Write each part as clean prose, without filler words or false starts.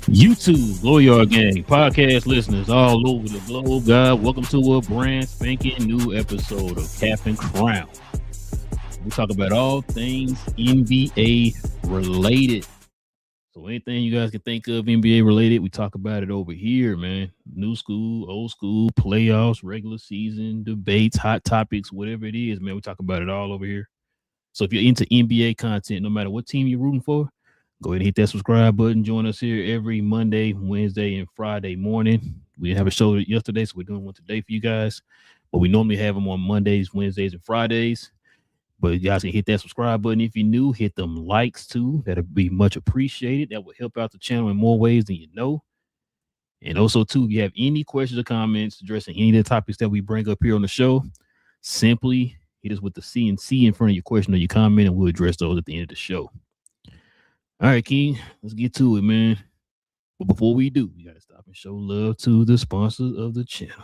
YouTube, Glow Yard Gang, podcast listeners all over the globe, God, welcome to a brand spanking new episode of Cap and Crown. We talk about all things NBA related. So anything you guys can think of NBA related, we talk about it over here, man. New school, old school, playoffs, regular season, debates, hot topics, whatever it is, man. We talk about it all over here. So if you're into NBA content, no matter what team you're rooting for, go ahead and hit that subscribe button. Join us here every Monday, Wednesday, and Friday morning. We didn't have a show yesterday, so we're doing one today for you guys. But we normally have them on Mondays, Wednesdays, and Fridays. But you guys can hit that subscribe button if you're new. Hit them likes too. That'll be much appreciated. That will help out the channel in more ways than you know. And also, too, if you have any questions or comments addressing any of the topics that we bring up here on the show, simply hit us with the CNC in front of your question or your comment, and we'll address those at the end of the show. All right, King, let's get to it, man. But before we do, we got to stop and show love to the sponsors of the channel.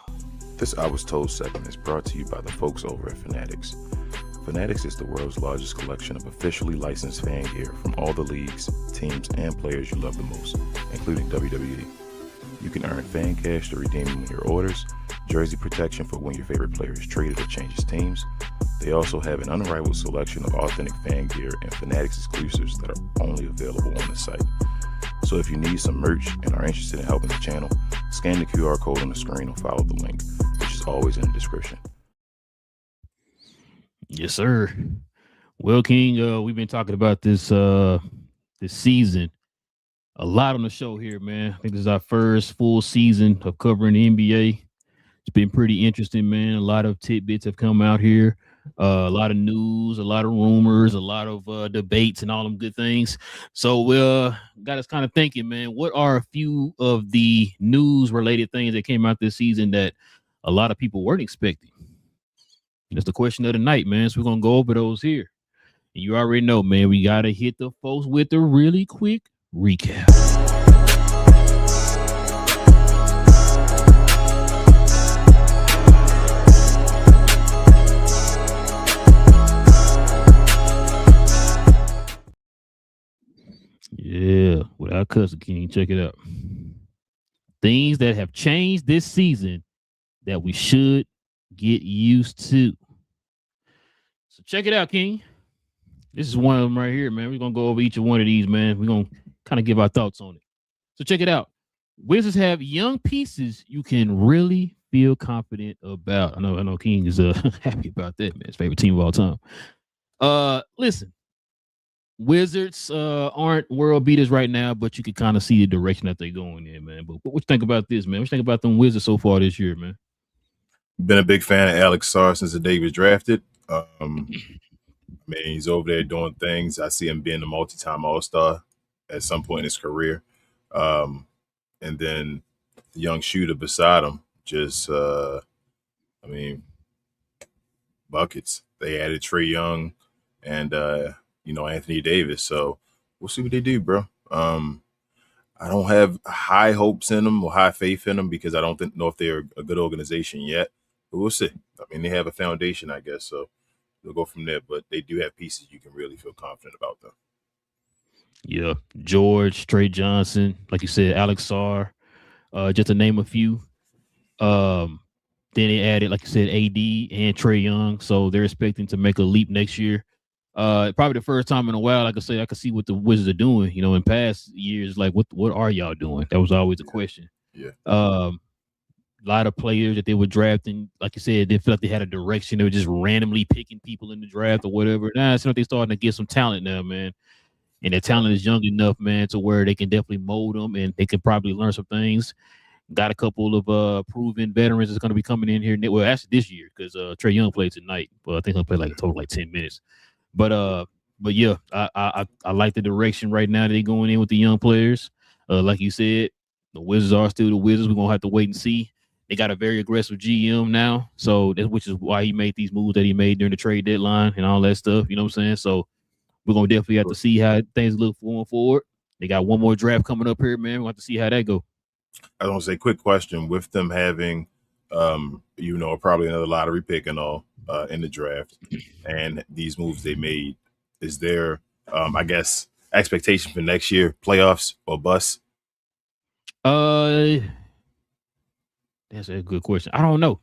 This I Was Told segment is brought to you by the folks over at Fanatics. Fanatics is the world's largest collection of officially licensed fan gear from all the leagues, teams, and players you love the most, including WWE. You can earn fan cash to redeem when your orders, jersey protection for when your favorite player is traded or changes teams. They also have an unrivaled selection of authentic fan gear and Fanatics exclusives that are only available on the site. So if you need some merch and are interested in helping the channel, scan the QR code on the screen or follow the link, which is always in the description. Yes, sir. Well, King, we've been talking about this season a lot on the show here, man. I think this is our first full season of covering the NBA. It's been pretty interesting, man. A lot of tidbits have come out here. A lot of news, a lot of rumors, a lot of debates and all them good things. So we got us kind of thinking, man, what are a few of the news related things that came out this season that a lot of people weren't expecting? That's the question of the night, man. So we're going to go over those here. And you already know, man, we got to hit the folks with a really quick recap. Yeah, without cussing, King, check it out. Things that have changed this season that we should get used to. So check it out, King. This is one of them right here, man. We're going to go over each of one of these, man. We're going to kind of give our thoughts on it. So check it out. Wizards have young pieces you can really feel confident about. I know King is happy about that, man. His favorite team of all time. Listen. Wizards aren't world beaters right now, but you can kind of see the direction that they're going in, man. But what you think about this, man? What you think about them Wizards so far this year, man? Been a big fan of Alex Sarr since the day he was drafted. He's over there doing things. I see him being a multi-time All-Star at some point in his career. And then the young shooter beside him, just, buckets. They added Trae Young and, Anthony Davis. So we'll see what they do, bro. I don't have high hopes in them or high faith in them because I don't know if they're a good organization yet. But we'll see. They have a foundation, I guess. So they'll go from there. But they do have pieces you can really feel confident about them. Yeah, George, Trey Johnson, like you said, Alex Sarr, just to name a few. Then they added, like you said, AD and Trae Young. So they're expecting to make a leap next year. Probably the first time in a while, like I say, I can see what the Wizards are doing. In past years, like what are y'all doing? That was always a question. Yeah. A lot of players that they were drafting, like you said, they felt like they had a direction. They were just randomly picking people in the draft or whatever. Now it's like they're starting to get some talent now, man. And their talent is young enough, man, to where they can definitely mold them and they can probably learn some things. Got a couple of proven veterans that's going to be coming in here. Well, actually this year because Trae Young played tonight. Well, I think he'll play like a total like 10 minutes. But yeah, I like the direction right now that they're going in with the young players. Like you said, the Wizards are still the Wizards. We're gonna have to wait and see. They got a very aggressive GM now, so which is why he made these moves that he made during the trade deadline and all that stuff. You know what I'm saying? So we're gonna definitely have to see how things look going forward. They got one more draft coming up here, man. We'll have to see how that go. I don't say quick question with them having, probably another lottery pick and all. In the draft and these moves they made, is there, expectation for next year, playoffs or bust? That's a good question. I don't know.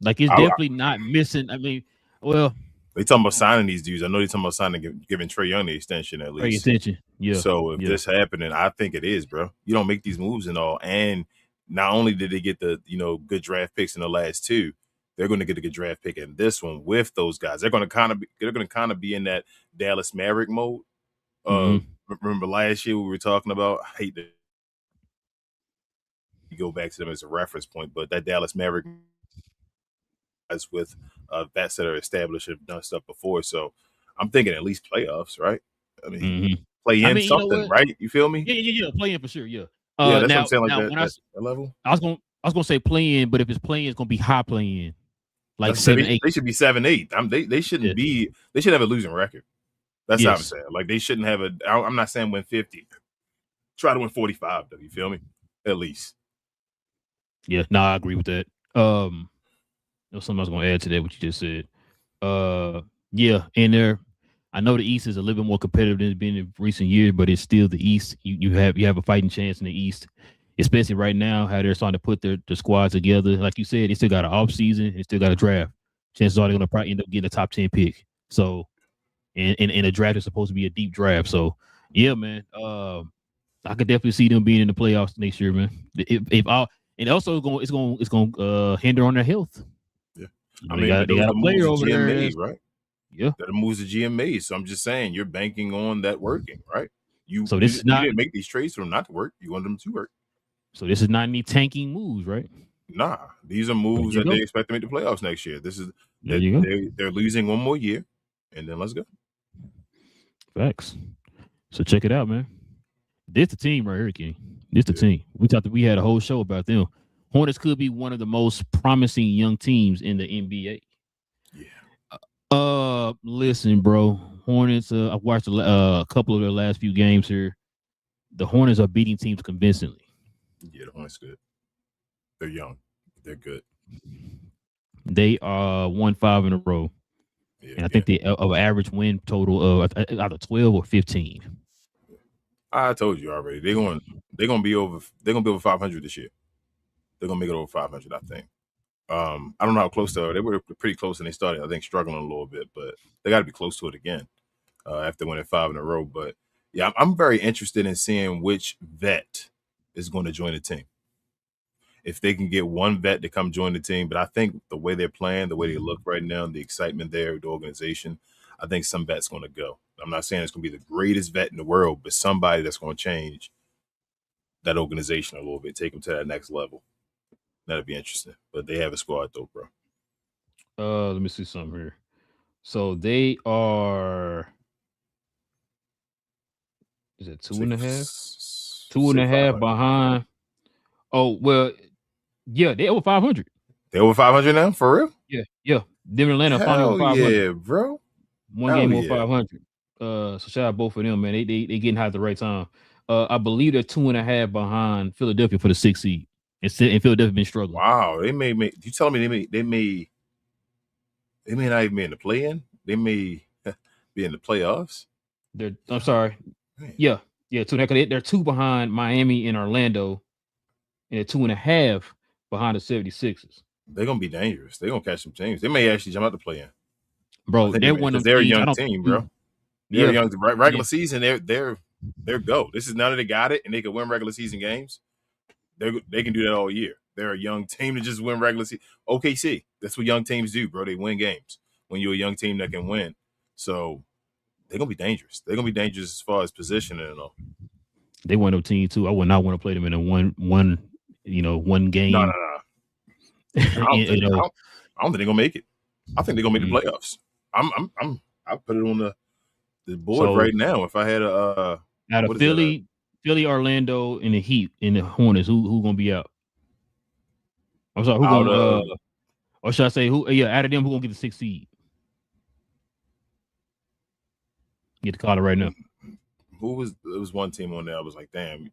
Like it's I, definitely not missing. I mean, well, they talking about signing these dudes. I know they talking about giving Trae Young the extension at pay least. attention. Yeah, So if yeah. this happening, I think it is, bro. You don't make these moves and all. And not only did they get the good draft picks in the last two, they're going to get a good draft pick in this one with those guys. They're going to kind of be in that Dallas Maverick mode. Remember last year we were talking about. I hate to go back to them as a reference point, but that Dallas Maverick guys with vets that are established have done stuff before. So I'm thinking at least playoffs, right? I mean, play I in mean, you know something, what? right? You feel me? Yeah. Play in for sure. Yeah. Yeah, that's what I'm Now, saying. Like now that, when that level. I was gonna say play in, but if it's play in, it's gonna be high play in, like That's 7-8. they should be 7-8. They shouldn't be. They should have a losing record. That's what I'm saying. Like they shouldn't have a. I'm not saying win 50. Try to win 45. Though you feel me? At least. Yeah. No, I agree with that. There's something I was gonna add to that what you just said. Yeah, and there. I know the East is a little bit more competitive than it's been in recent years, but it's still the East. You have a fighting chance in the East, especially right now how they're starting to put their squads together. Like you said, they still got an off season, they still got a draft. Chances are they're gonna probably end up getting a top 10 pick. So, and a draft is supposed to be a deep draft. So, yeah, man. I could definitely see them being in the playoffs next year, man. If all and also it's going hinder on their health. Yeah, I mean, they got a player over there, made, right? Yeah, that moves the GM made. So I'm just saying you're banking on that working, right? You didn't make these trades for them not to work. You want them to work. So this is not any tanking moves, right? Nah, these are moves that they expect to make the playoffs next year. This is they're losing one more year, and then let's go. Facts. So check it out, man. This the team right here, King. This the team. We had a whole show about them. Hornets could be one of the most promising young teams in the NBA. Yeah. Listen, bro. Hornets. I've watched a couple of their last few games here. The Hornets are beating teams convincingly. Yeah, the Hornets good. They're young. They're good. They are won 5 in a row. Yeah, and I think they of average win total of either 12 or 15. I told you already. They're gonna be over 500 this year. They're gonna make it over 500, I think. I don't know how close they are. They were pretty close when they started. I think struggling a little bit, but they got to be close to it again after winning 5 in a row. But yeah, I'm very interested in seeing which vet is going to join the team. If they can get one vet to come join the team, but I think the way they're playing, the way they look right now, the excitement there, the organization, I think some vet's going to go. I'm not saying it's going to be the greatest vet in the world, but somebody that's going to change that organization a little bit, take them to that next level. That'd be interesting. But they have a squad though, bro. Let me see something here. So they are. Is it 2.5? 2.5 behind. Oh well, yeah, they over 500. They over 500 now, for real? Yeah. Them Atlanta finally over 500. Yeah, bro. One game over 500. So shout out both of them, man. They getting hot at the right time. I believe they're 2.5 behind Philadelphia for the 6th seed. And Philadelphia been struggling. Wow, they may you telling me they may not even be in the play-in. They may be in the playoffs. I'm sorry. Man. Yeah. 2.5. They're 2 behind Miami and Orlando, and they're 2.5 behind the 76ers. They're gonna be dangerous. They're gonna catch some teams. They may actually jump out the play-in. Bro, they're one of they're a young team, bro. They're young. Regular season, they're go. This is now that they got it and they can win regular season games. They can do that all year. They're a young team to just win regular season. OKC, that's what young teams do, bro. They win games when you're a young team that can win. So they're gonna be dangerous. They're gonna be dangerous as far as positioning and all. They won a team too. I would not want to play them in a one game. No. I don't think they're gonna make it. I think they're gonna make the playoffs. I put it on the board right now. If I had a out of Philly, Orlando, and the Heat and the Hornets, who gonna be out? I'm sorry, who gonna or should I say who? Yeah, out of them, who gonna get the 6th seed? Get the caller right now. Who was? There was one team on there. I was like, damn.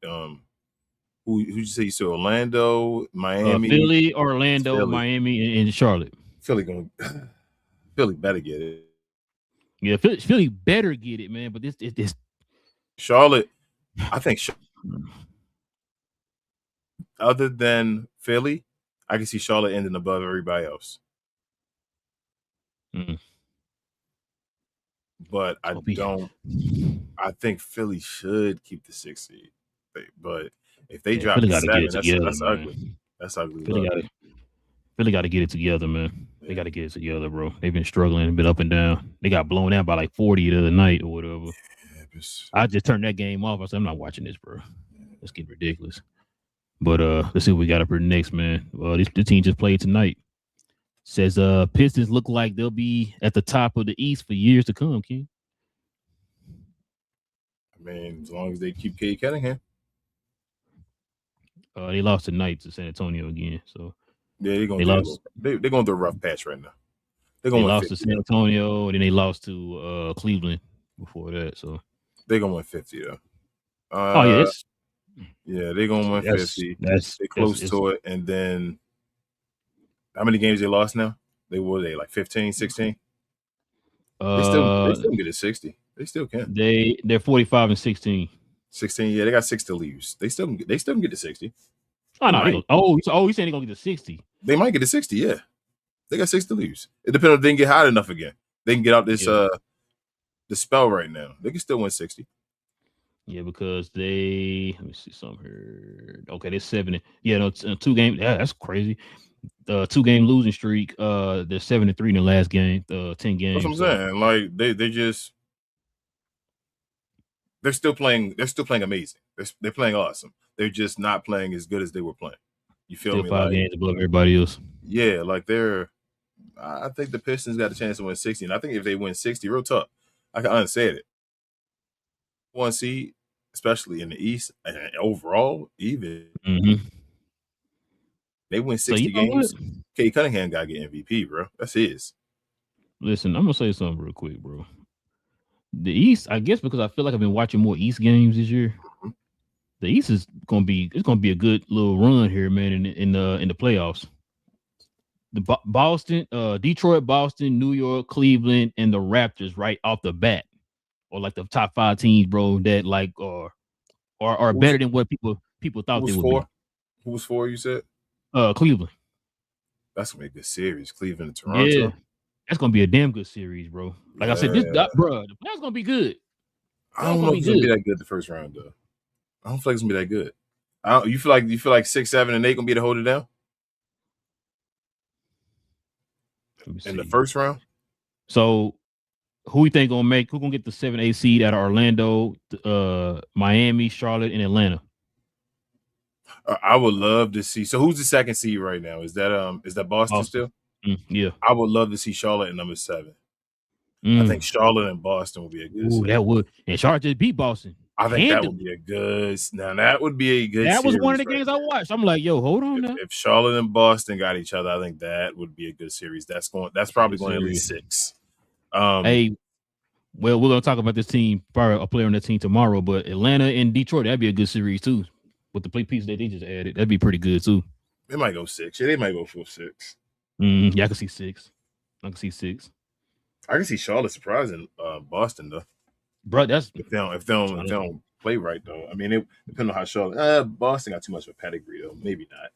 Who you say you said? Orlando, Miami, Philly, Orlando, Miami, and Charlotte. Philly better get it. Yeah, Philly better get it, man. But this Charlotte, I think other than Philly, I can see Charlotte ending above everybody else. Mm. But I think Philly should keep the 6th seed. But if they drop Philly to got to get it 7, together, that's man. ugly. That's ugly. Philly got to get it together, man. Yeah. They got to get it together, bro. They've been struggling, been up and down. They got blown out by like 40 the other night or whatever. Yeah, I just turned that game off. I said, I'm not watching this, bro. It's getting ridiculous. But let's see what we got up here next, man. The team just played tonight. Says Pistons look like they'll be at the top of the East for years to come, King. I mean, as long as they keep Cade Cunningham. They lost tonight to San Antonio again. So yeah, they're going through a rough patch right now. They lost to San Antonio, and then they lost to Cleveland before that. So they're gonna win 50 though. Yeah, they're gonna win 50. They're close to it. And then how many games they lost now? They like 15, 16? They still can get to 60. They still can. They're 45 and 16. 16, yeah, they got 6 to lose. They still can get to 60. Oh no! You saying they're gonna get to 60? They might get to 60. Yeah, they got 6 to lose. It depends if they can get hot enough again. They can get out this the spell right now. They can still win 60. Yeah, because let me see something here. Okay, they're 7. Yeah, no, 2 games. Yeah, that's crazy. 2-game losing streak. They're 7-3 in the last game. 10 games. That's what I'm saying. Like they're still playing. They're still playing amazing. They're playing awesome. They're just not playing as good as they were playing. You feel me? 5 games above everybody else. Yeah, like I think the Pistons got a chance to win 60. And I think if they win 60, real tough, I can unsaid it. 1 seed, especially in the East, and overall, even they win 60 games. Cade Cunningham got to get MVP, bro. That's his. Listen, I'm gonna say something real quick, bro. The East, I guess, because I feel like I've been watching more East games this year. Mm-hmm. The East is gonna be a good little run here, man. In the playoffs, the Boston, Detroit, Boston, New York, Cleveland, and the Raptors right off the bat, or like the top 5 teams, bro. That like are better than what people thought they would be. Who was 4? You said Cleveland. That's gonna be a good series. Cleveland and Toronto. Yeah. That's gonna be a damn good series, bro. Like I said, that's gonna be good. I don't know if it's gonna be that good the first round, though. I don't feel like it's gonna be that good. You feel like 6, 7, and 8 gonna be to hold it down in the first round. So, who you think gonna get the 7, 8 seed out of Orlando, Miami, Charlotte, and Atlanta? I would love to see. So, who's the 2nd seed right now? Is that Boston still? Yeah, I would love to see Charlotte at number 7. I think Charlotte and Boston would be a good series. That would. And Charlotte just beat Boston. I think that would be a good. Now that would be a good. That was one of the games I watched. I'm like, yo, hold on now. If Charlotte and Boston got each other, I think that would be a good series. That's probably going to at least 6. Hey, well, we're gonna talk about this team, probably a player on that team tomorrow. But Atlanta and Detroit, that'd be a good series too. With the play piece that they just added, that'd be pretty good too. They might go 6. Yeah, they might go 4-6. Yeah, I can see 6. I can see Charlotte surprising Boston though. Bro, that's if they don't play right though. I mean, it depends on how Charlotte. Boston got too much of a pedigree though. Maybe not,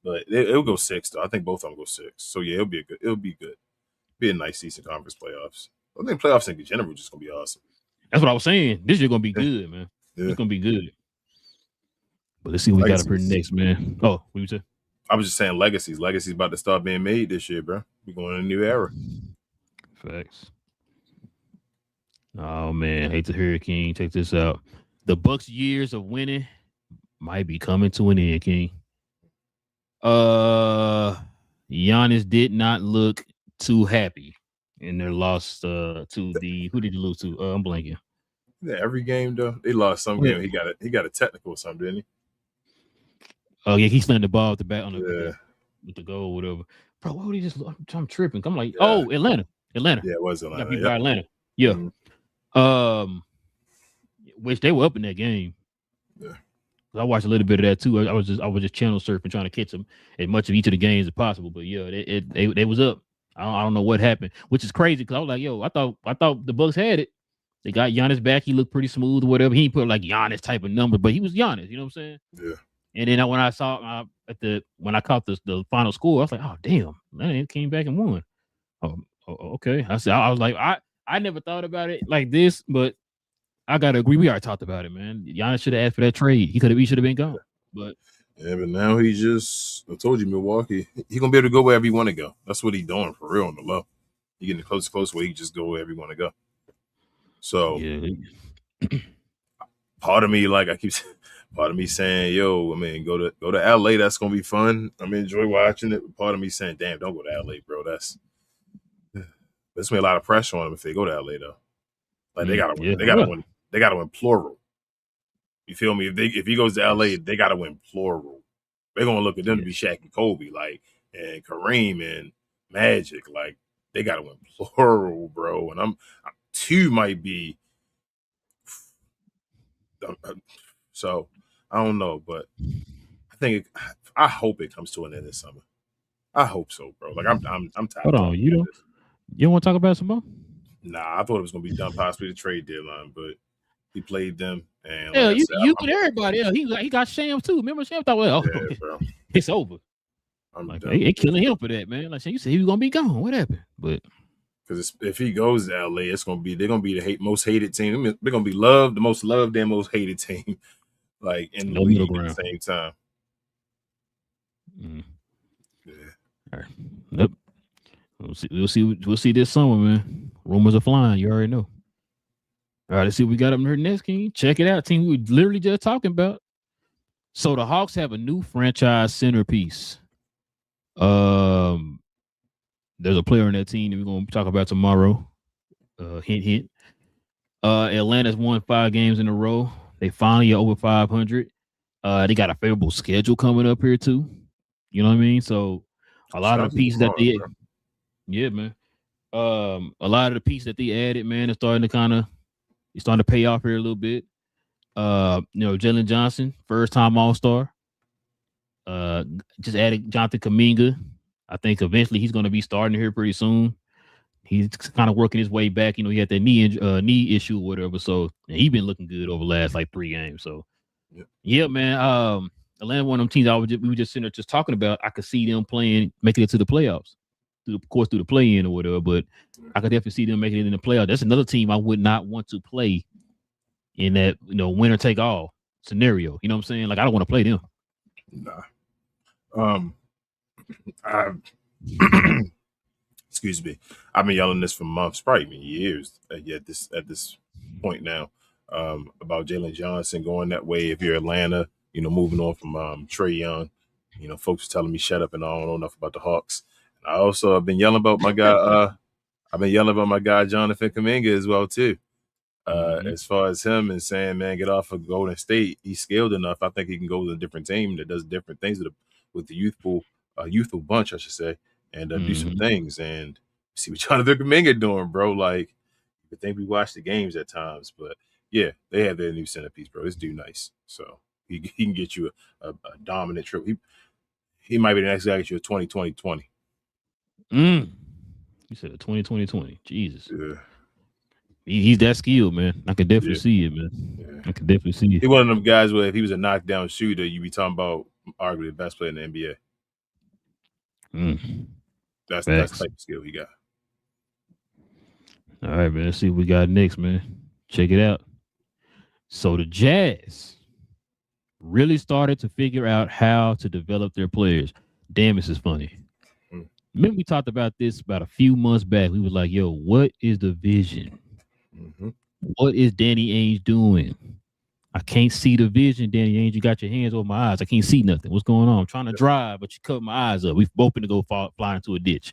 but it'll go 6 though. I think both of them go 6. So yeah, it'll be good. Be a nice Eastern Conference playoffs. I think playoffs in general just gonna be awesome. That's what I was saying. This year gonna be good, man. Yeah. It's gonna be good. But let's see what we got up here next, man. Oh, what you say? I was just saying legacies. Legacies about to start being made this year, bro. We're going in a new era. Facts. Oh man, hate to hear it, King. Check this out. The Bucks' years of winning might be coming to an end, King. Giannis did not look too happy in their loss to the who did you lose to? I'm blanking. Yeah, every game though. They lost some game. He got a technical or something, didn't he? Oh yeah, he slammed the ball at the back on with the goal, whatever. Bro, what would he just? I'm tripping. I'm like, oh, Atlanta. Yeah, it was Atlanta. Got beat by Atlanta. Yeah. Mm-hmm. Which they were up in that game. Yeah. I watched a little bit of that too. I was just channel surfing, trying to catch them as much of each of the games as possible. But yeah, they was up. I don't know what happened, which is crazy because I was like, yo, I thought the Bucks had it. They got Giannis back. He looked pretty smooth or whatever. He put like Giannis type of number, but he was Giannis. You know what I'm saying? Yeah. And then when I saw when I caught the final score, I was like, oh damn, Atlanta came back and won. Oh, okay. I was like, I never thought about it like this, but I gotta agree. We already talked about it, man. Giannis should have asked for that trade. He should have been gone. But but now I told you, Milwaukee, he gonna be able to go wherever he want to go. That's what he doing for real on the low. He getting close where he just go wherever he want to go. So part of me, part of me saying, yo, I mean, go to LA, that's gonna be fun. I mean, enjoy watching it. But part of me saying, damn, don't go to LA, bro. That's gonna be a lot of pressure on him if they go to LA though. Like they gotta win. They gotta win. They gotta win plural. You feel me? If he goes to LA, they gotta win plural. They're gonna look at them to be Shaq and Kobe, and Kareem and Magic. Like they gotta win plural, bro. And I'm two might be. So I don't know, but I hope it comes to an end this summer. I hope so, bro. Like I'm tired. Hold on, you don't want to talk about some more? Nah, I thought it was gonna be done possibly the trade deadline, but he played them and you and everybody. Yeah, he got Sham too. Remember Sham thought, well, bro. It's over. They killing him for that, man. Like you said, he was gonna be gone. What happened? But because if he goes to LA, they're gonna be the most hated team. They're gonna be the most loved and most hated team, like in the league at the same time. Yeah. All right. Nope. We'll see this summer, man. Rumors are flying. You already know. All right, let's see what we got up here next, King. Check it out, team. We literally just talking about. So the Hawks have a new franchise centerpiece. There's a player on that team that we're gonna talk about tomorrow. Hint, hint. Atlanta's won 5 games in a row. They finally are over 500. They got a favorable schedule coming up here too. You know what I mean? So a lot of the pieces that they, man. A lot of the pieces that they added, man, is starting to pay off here a little bit. Jalen Johnson, first time All-Star. Just added Jonathan Kuminga. I think eventually he's going to be starting here pretty soon. He's kind of working his way back. He had that knee issue or whatever. So he's been looking good over the last 3 games. So yeah, man. Atlanta, one of them teams we were just sitting there just talking about. I could see them making it to the playoffs, through the play-in or whatever. But I could definitely see them making it in the playoffs. That's another team I would not want to play in that winner take all scenario. You know what I'm saying? Like I don't want to play them. Nah. Excuse me. I've been yelling this for months, probably even years. At this point now, about Jalen Johnson going that way. If you're Atlanta, moving on from Trae Young, folks are telling me shut up and I don't know enough about the Hawks. And I also have been yelling about my guy. Jonathan Kuminga as well too. As far as him and saying, man, get off of Golden State. He's skilled enough. I think he can go to a different team that does different things with the youthful bunch, I should say, and do some things and see what Jonathan Kuminga doing, bro. Like, you think we watch the games at times, but yeah, they have their new centerpiece, bro. This dude nice, so he can get you a dominant trip. He might be the next guy to get you a 20-20-20. You said a 20-20-20. Jesus. Yeah. He's that skilled, man. I can definitely see it, man. Yeah. I can definitely see it. He's one of them guys where if he was a knockdown shooter, you'd be talking about arguably the best player in the NBA. That's the type of skill he got. All right, man. Let's see what we got next, man. Check it out. So the Jazz really started to figure out how to develop their players. Damn, this is funny. Remember we talked about this about a few months back. We was like, yo, what is the vision? What is Danny Ainge doing? I can't see the vision, Danny Ainge. You got your hands over my eyes. I can't see nothing. What's going on? I'm trying to drive, but you cut my eyes up. We've both been to go fly into a ditch.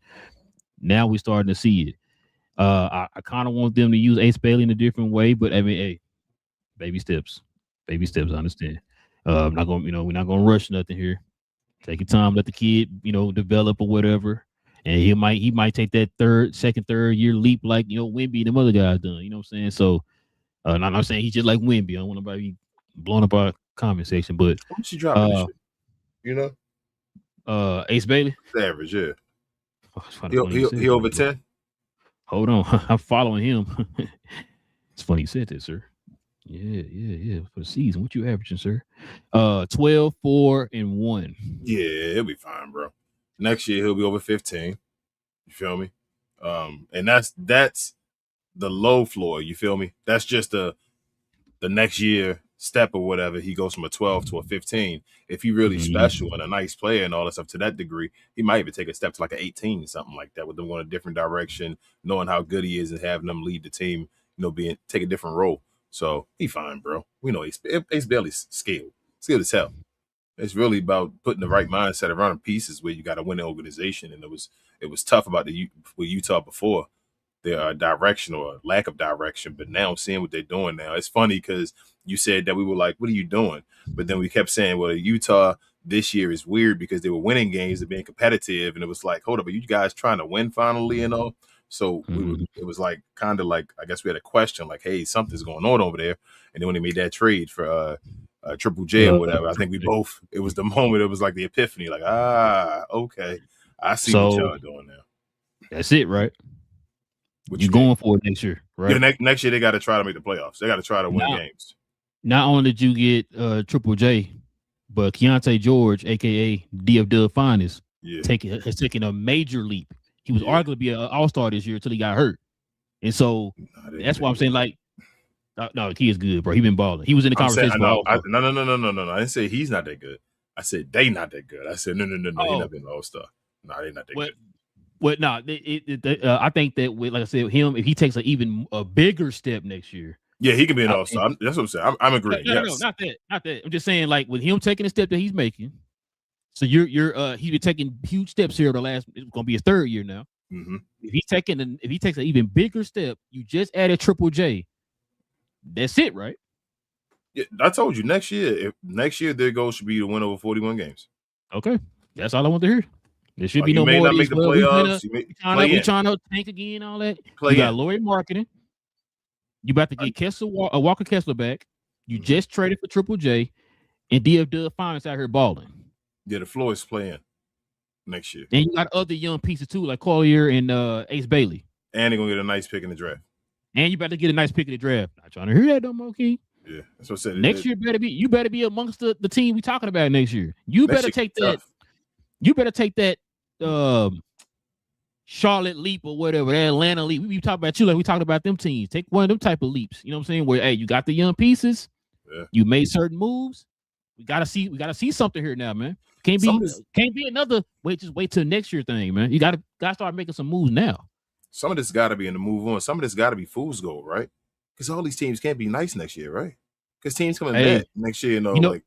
Now we're starting to see it. I kind of want them to use Ace Bailey in a different way, but I mean, hey, baby steps. I understand. We're not gonna rush nothing here. Take your time, let the kid, develop or whatever. And he might take that second, third year leap like Wemby and them other guys done. You know what I'm saying? So I'm not saying he's just like Wemby. I don't want nobody be blowing up our comment section, but how much he dropping this shit? Ace Bailey? The average, yeah. He over 10? Hold on. I'm following him. It's funny you said that, sir. Yeah. For the season, what you averaging, sir? 12, 4, and 1. Yeah, he'll be fine, bro. Next year he'll be over 15. You feel me? And that's the low floor. You feel me? That's just the next year step or whatever. He goes from a 12 to a 15. If he really special and a nice player and all that stuff to that degree, he might even take a step to like an 18, something like that, with them going a different direction, knowing how good he is and having them lead the team, take a different role. So he fine, bro. We know he's barely skilled. Skilled as hell. It's really about putting the right mindset around pieces where you got to win the organization. And it was tough about with Utah before their direction or lack of direction. But now seeing what they're doing now, it's funny because you said that we were like, what are you doing? But then we kept saying, well, Utah this year is weird because they were winning games and being competitive. And it was like, hold up, are you guys trying to win finally and all? So it was like kind of like, I guess we had a question like, hey, something's going on over there. And then when they made that trade for Triple J or whatever, I think we both, it was the moment, it was like the epiphany, like, okay, I see what y'all doing now. That's it, right? What you going for next year, right? Yeah, next year they got to try to make the playoffs. They got to try to win games. Not only did you get Triple J, but Keontae George, aka DF Dub Finest, has taken a major leap. He was arguably an all-star this year until he got hurt. And so that's why I'm saying, like, no, he is good, bro. He been balling. He was in the conversation. No. I didn't say he's not that good. I said they not that good. I said no. He not been an all-star. No, they not that good. Well, no, I think that with, like I said, him, if he takes a bigger step next year. Yeah, he can be an all-star. That's what I'm saying. I'm agreeing. No, not that. I'm just saying, like, with him taking the step that he's making, so he's been taking huge steps here. It's gonna be his third year now. Mm-hmm. If he takes an even bigger step, you just added Triple J. That's it, right? Yeah, I told you next year their goal should be to win over 41 games. Okay, that's all I want to hear. There should be no may more. Not make the playoffs. We trying to tank again, all that. You got Lori marketing. You about to get Walker Kessler back. You just traded for Triple J, and DF Dub Finance out here balling. Yeah, the floor is playing next year. And you got other young pieces too, like Collier and Ace Bailey. And they're gonna get a nice pick in the draft. And you better get a nice pick in the draft. Not trying to hear that no more, King. Yeah, that's what I said. Next year you better be amongst the team we talking about next year. You better take that. You better take that Charlotte leap or whatever, that Atlanta leap. We talk about you like we talked about them teams. Take one of them type of leaps. You know what I'm saying? Where hey, you got the young pieces. Yeah. You made certain moves. We gotta see something here now, man. Can't be another just wait till next year thing, man. You gotta start making some moves now. Some of this gotta be in the move on. Some of this gotta be fool's gold, right? Because all these teams can't be nice next year, right? Because teams coming back next year, like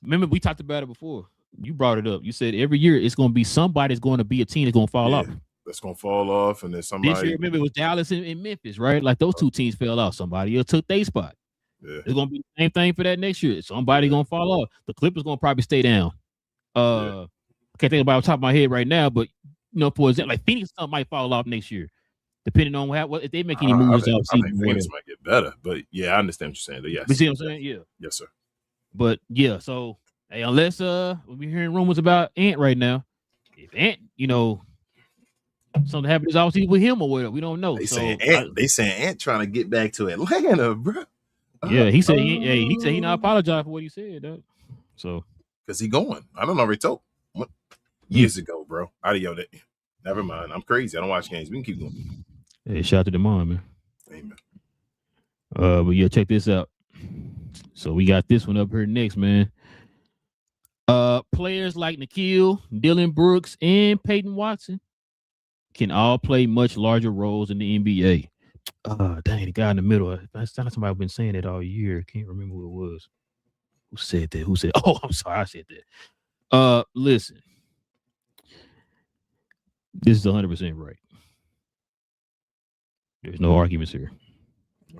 remember we talked about it before. You brought it up. You said every year it's gonna be somebody's gonna be a team that's gonna fall off. That's gonna fall off, and then somebody. This year, remember, it was Dallas and Memphis, right? Like those two teams fell off. Somebody else took their spot. Yeah. It's gonna be the same thing for that next year. Somebody gonna fall off. The Clippers gonna probably stay down. I can't think about it on top of my head right now, but for example, like Phoenix might fall off next year, depending on if they make any moves. I think Phoenix might get better, but yeah, I understand what you're saying. But yes, you see what I'm saying? Yeah. Yes, sir. But yeah, so hey, unless we're hearing rumors about Ant right now, if Ant, something happened this offseason with him or whatever, we don't know. They saying Ant trying to get back to Atlanta, bro. Yeah, he said he not apologized for what he said, though. So because he going, I don't know. They told years ago, bro. Never mind. I'm crazy. I don't watch games. We can keep going. Hey, shout out to Demond, man. Amen. But yeah, check this out. So we got this one up here next, man. Players like Nikhil, Dylan Brooks, and Peyton Watson can all play much larger roles in the NBA. Dang, the guy in the middle. That's not somebody been saying it all year. Can't remember who it was. Who said that? Who said? Oh, I'm sorry, I said that. Listen, this is 100% right. There's no arguments here.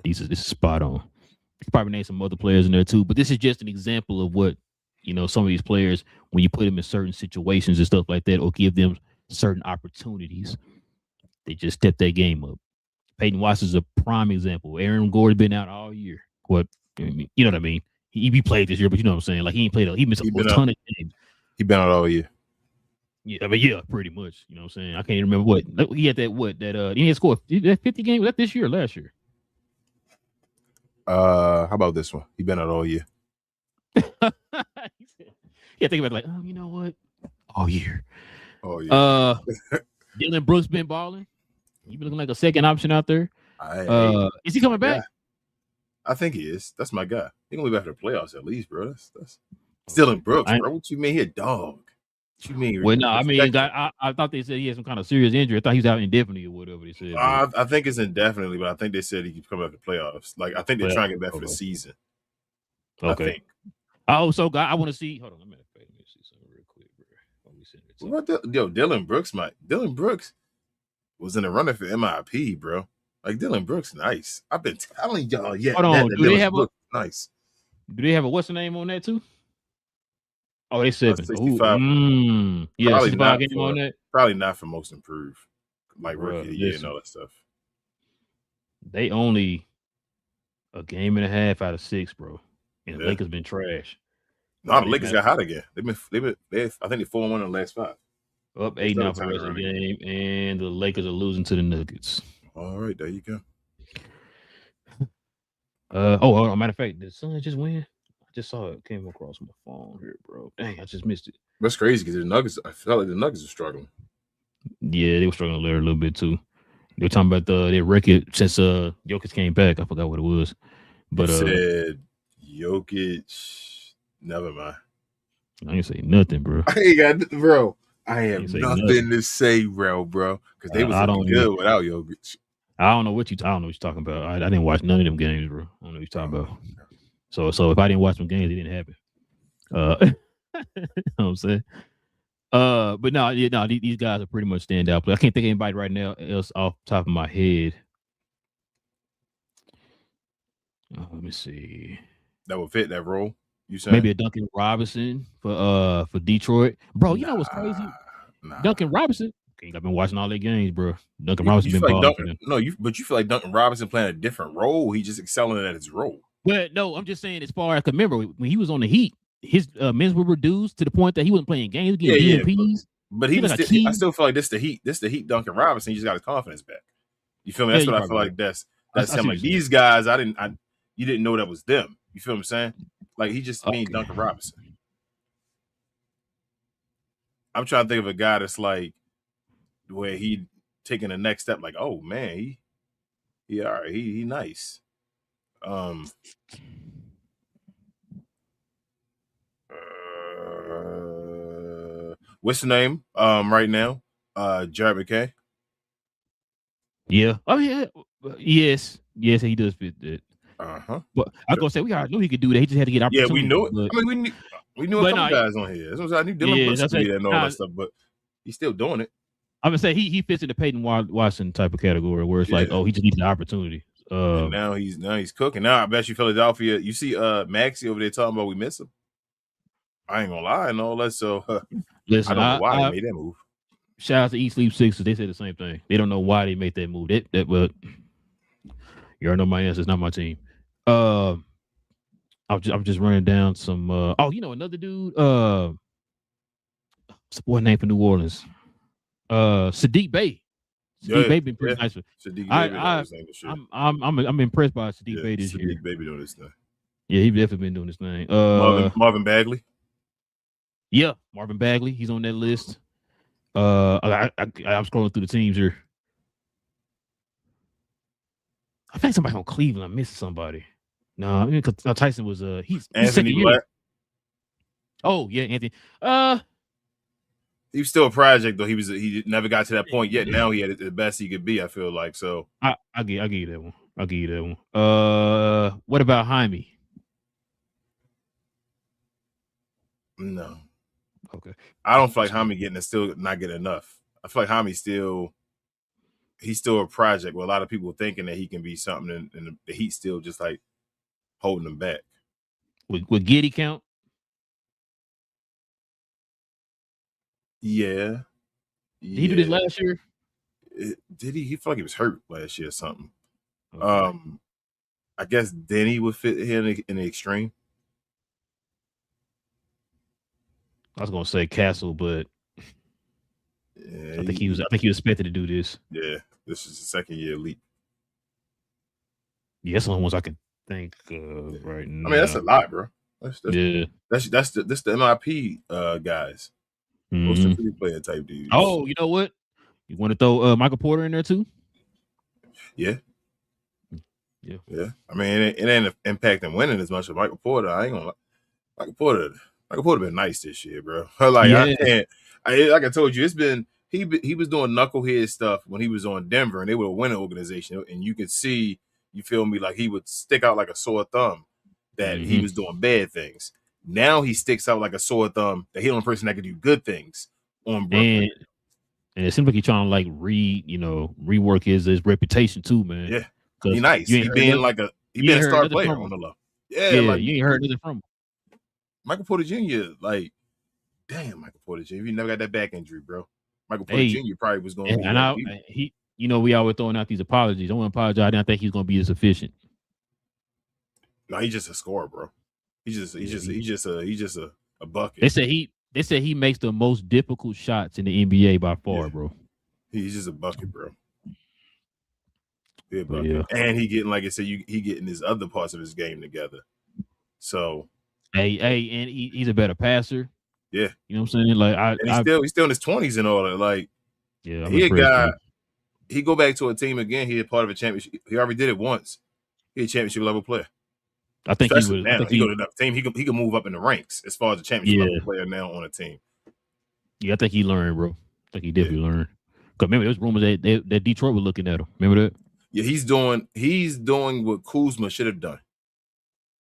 This is spot on. You probably name some other players in there too, but this is just an example of what some of these players, when you put them in certain situations and stuff like that, or give them certain opportunities, they just step their game up. Peyton Watson is a prime example. Aaron Gordon's been out all year. You know what I mean? He played this year, but you know what I'm saying? Like he ain't played. He missed a ton of games. He been out all year. Yeah, I mean, yeah, pretty much. You know what I'm saying? I can't even remember what he had. He had scored 50 games. Was that this year or last year? How about this one? He been out all year. Yeah, think about it like, you know what? All year. Oh yeah. Dylan Brooks been balling. He been looking like a second option out there. Is he coming back? I think he is. That's my guy. He gonna be back for the playoffs at least, bro. That's Dylan Brooks, bro. What you mean he a dog? What you mean? Well, no, I mean, I thought they said he had some kind of serious injury. I thought he was out indefinitely or whatever they said. I think it's indefinitely, but I think they said he could come back to the playoffs. Like, I think they're trying to get back for the season. Okay. I think. Oh, so I want to see. Hold on, let me see something real quick, bro. Let me send it to Dylan Brooks, Dylan Brooks was in the running for MIP, bro. Like, Dylan Brooks, nice. I've been telling y'all, Hold on, do they have nice? Do they have a what's the name on that too? Oh, they 7. 65. Yeah, probably 65 game on that. Probably not for most improved, like rookie of the year and all that stuff. They only a game and a half out of 6, bro. And the Lakers been trash. No, the Lakers got hot again. I think they 4-1 in the last 5. Up 8 now for the rest of the game, and the Lakers are losing to the Nuggets. All right, there you go. Matter of fact, did the Suns just win? I just saw it came across my phone here, bro. Dang, I just missed it. That's crazy because the Nuggets. I felt like the Nuggets are struggling. Yeah, they were struggling a little bit too. They were talking about their record since Jokic came back. I forgot what it was, but it said Jokic. Never mind. I ain't say nothing, bro. I ain't got, bro. I have nothing to say, bro, because they was looking good without Jokic. I don't know what you're talking about. I didn't watch none of them games, bro. I don't know what you're talking about. So if I didn't watch some games, it didn't happen. You know what I'm saying? But no, these guys are pretty much standout. But I can't think of anybody right now else off the top of my head. Let me see. That would fit that role. You said maybe a Duncan Robinson for Detroit, bro. You know what's crazy? Duncan Robinson. I've been watching all their games, bro. Duncan Robinson been balling for them. But you feel like Duncan Robinson playing a different role. He just excelling at his role. Well, no, I'm just saying as far as I can remember when he was on the Heat, his minutes were reduced to the point that he wasn't playing games, getting DMPs. But he was still, I still feel like this the Heat Duncan Robinson. He just got his confidence back. You feel me? That's what I feel like. That's him. Like these guys, you didn't know that was them. You feel what I'm saying? Like he just means Duncan Robinson. I'm trying to think of a guy that's like where he taking the next step. Like, oh man, he all right. He nice. What's the name? Right now, Jared McKay. Yeah. Oh yeah. Yes, he does fit that. But I was gonna say we already knew he could do that. He just had to get opportunity. Yeah, we knew it. But, I mean, we knew a couple guys on here. That's what I knew. Dylan Brooks could do that and all that stuff, but he's still doing it. I'm gonna say he fits in the Peyton Watson type of category where it's like, oh, he just needs an opportunity. And now he's cooking. Now I bet you Philadelphia. You see, Maxey over there talking about we miss him. I ain't gonna lie and all that. So listen, I don't know why they made that move. Shout out to East Sleep Sixers. They said the same thing. They don't know why they made that move. But you already know my answer. It's not my team. I'm just running down some. Another dude. What's the boy name for New Orleans? Sadiq Bey. Sadiq Bey been pretty nice. Sadiq I'm impressed by Sadiq Bey this year. Sadiq Bey doing this thing. Yeah, he definitely been doing this thing. Marvin Bagley. Yeah, Marvin Bagley. He's on that list. I'm scrolling through the teams here. I think somebody on Cleveland. I missed somebody. No, I mean, Tyson was he's Anthony Black. Oh yeah, Anthony. He was still a project though. He never got to that point yet. Now he had the best he could be. I feel like so. I give you that one. I'll give you that one. What about Jaime? No. Okay. I don't feel like Jaime still not getting enough. I feel like Jaime's he's still a project where a lot of people thinking that he can be something, and the Heat still just like holding him back. Would Giddey count? Yeah. Did he do this last year? Did he? He felt like he was hurt last year or something. Okay. I guess Denny would fit here in the extreme. I was gonna say Castle, but yeah, I think he was expected to do this. Yeah, this is the second year leap. Yeah, that's the only ones I can think right now. I mean, that's a lot, bro. That's yeah. that's the MIP guys, most improved player type dudes. Oh, you know what? You want to throw Michael Porter in there too? Yeah. Yeah. I mean, it ain't impacting winning as much as Michael Porter. I ain't gonna lie. Michael Porter been nice this year, bro. Like I can't. Like I told you, it's been he was doing knucklehead stuff when he was on Denver, and they were a winning organization, and you could see, you feel me, like he would stick out like a sore thumb that he was doing bad things. Now he sticks out like a sore thumb that he the only person that can do good things on Brooklyn. And it seems like he's trying to like rework his reputation too, man. Yeah, he nice. He being a star player on the low. Yeah, like, you ain't heard nothing from him. Michael Porter Jr. Like, damn, Michael Porter Jr. He never got that back injury, bro. Michael Porter Jr. probably was going to be. We always throwing out these apologies. I want to apologize. I didn't think he's going to be as efficient. No, he's just a scorer, bro. He's just a bucket. They said he makes the most difficult shots in the NBA by far, bro. He's just a bucket, bro. Yeah. And he getting, like I said, he getting his other parts of his game together. So, and he's a better passer. Yeah, you know what I'm saying. Like, he's still in his 20s and all that. Like, yeah, he a guy. He go back to a team again. He a part of a championship. He already did it once. He a championship level player. I think especially he would. Now, he go to another team. He can move up in the ranks as far as a championship level player now on a team. Yeah, I think he learned, bro. I think he definitely learned. Because remember, there's rumors that Detroit was looking at him. Remember that? Yeah, he's doing what Kuzma should have done.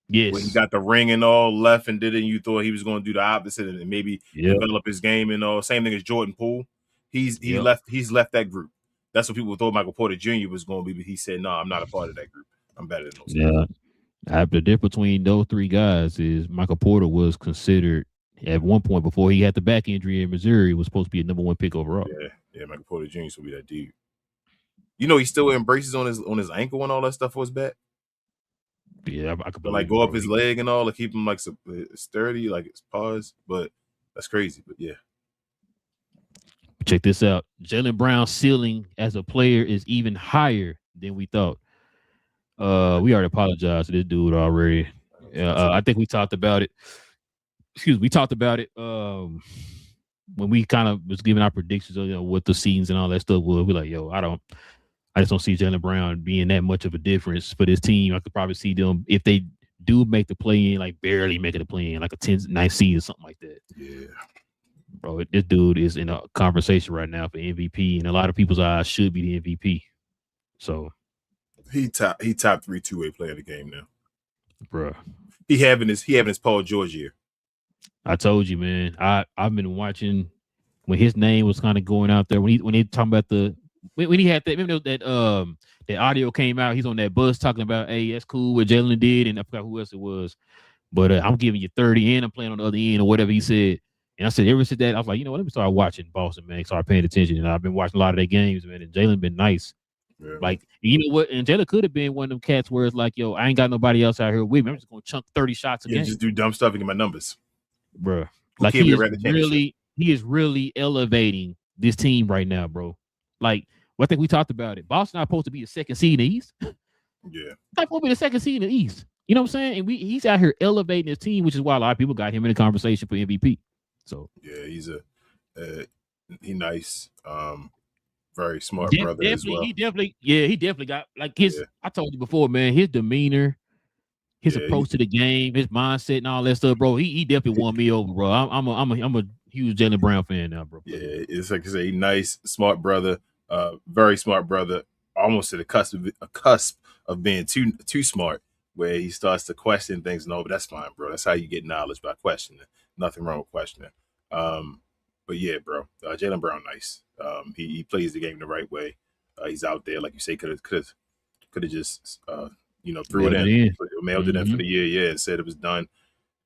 Yes. When he got the ring and all left and did it, and you thought he was going to do the opposite and maybe develop his game and all. Same thing as Jordan Poole. He's left that group. That's what people thought Michael Porter Jr. was going to be, but he said, "No, I'm not a part of that group. I'm better than those guys." The difference between those three guys is Michael Porter was considered at one point before he had the back injury in Missouri was supposed to be a number 1 pick overall. Yeah, Michael Porter Jr. will be that dude. You know, he still wearing braces on his ankle and all that stuff for his back. Yeah, I could like go up his leg and all to keep him like sturdy, like his paws. But that's crazy. But yeah. Check this out. Jaylen Brown's ceiling as a player is even higher than we thought. We already apologized to this dude already. I think we talked about it. We talked about it when we kind of was giving our predictions of what the scenes and all that stuff was. We're like, I just don't see Jaylen Brown being that much of a difference for this team. I could probably see them if they do make the play in, like barely making the play in, like a 10th, 9th seed or something like that. Yeah. Bro, this dude is in a conversation right now for MVP, and a lot of people's eyes should be the MVP. So he top 3 2-way player of the game now, bro. He having his Paul George year. I told you, man. I've been watching when his name was kind of going out there when he talking about when he had that. Remember that audio came out. He's on that bus talking about, hey, that's cool what Jaylen did, and I forgot who else it was. But I'm giving you 30, and I'm playing on the other end or whatever he said. And I said, ever since that, I was like, let me start watching Boston, man. Start paying attention. And I've been watching a lot of their games, man. And Jaylen been nice. Yeah. Like, you know what? And Jaylen could have been one of them cats where it's like, I ain't got nobody else out here with me. I'm just going to chunk 30 shots a game. Just do dumb stuff and get my numbers. Bro. Like, he is really elevating this team right now, bro. Like, I think we talked about it. Boston not supposed to be the second seed in the East. Yeah. Not supposed to be the second seed in the East. You know what I'm saying? And he's out here elevating his team, which is why a lot of people got him in the conversation for MVP. So yeah, he's he nice, very smart brother as well. He definitely got like his. Yeah. I told you before, man, his demeanor, his approach to the game, his mindset, and all that stuff, bro. He definitely won me over, bro. I'm a huge Jaylen Brown fan now, bro. Yeah, it's like I say, nice, smart brother, very smart brother, almost at the cusp of being too smart, where he starts to question things. No, but that's fine, bro. That's how you get knowledge, by questioning. Nothing wrong with questioning. But yeah, bro, Jaylen Brown, nice. He plays the game the right way. He's out there, like you say, could have just threw it in, mailed it in for the year, and said it was done.